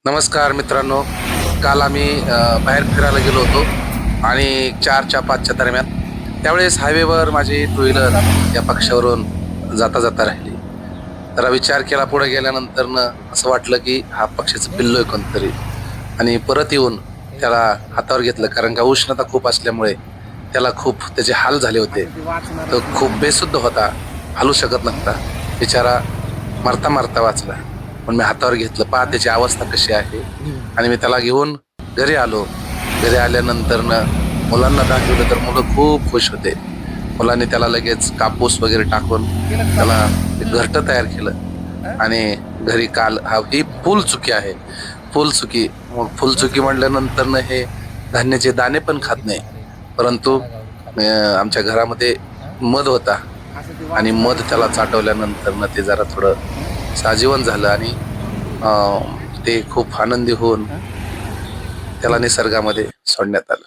नमस्कार मित्रांनो, काल आम्ही बाहेर फिरायला गेलो होतो आणि 4च्या 5च्या दरम्यान. त्यावेळेस हायवेवर माझी टू व्हीलर या पक्षावरून जाता जाता राहिली. जरा विचार केला पुढे गेल्यानंतर असं वाटलं की हा पक्षाचं पिल्लू आहे कोणतरी, आणि परत येऊन त्याला हातावर घेतलं, कारण का उष्णता खूप असल्यामुळे त्याला खूप त्याचे हाल झाले होते. तो खूप बेशुद्ध होता, हलू शकत नव्हता. बिचारा मरता मरता वाचला. पण मी हातावर घेतलं, पहा त्याची अवस्था कशी आहे. आणि मी त्याला घेऊन घरी आलो. घरी आल्यानंतर मुलांना दाखवलं तर मुलं खूप खुश होते. मुलांनी त्याला लगेच कापूस वगैरे टाकून त्याला घरटं तयार केलं. आणि घरी काल ही फुल चुकी आहे, फुल चुकी. मग फुल चुकी म्हटल्यानंतर हे धान्याचे दाणे पण खात नाही. परंतु आमच्या घरामध्ये मध होता आणि मध त्याला चाटवल्यानंतर ते जरा थोडं साजीवन झालं आणि ते खूप आनंदी होऊन त्याला निसर्गामध्ये सोडण्यात आलं.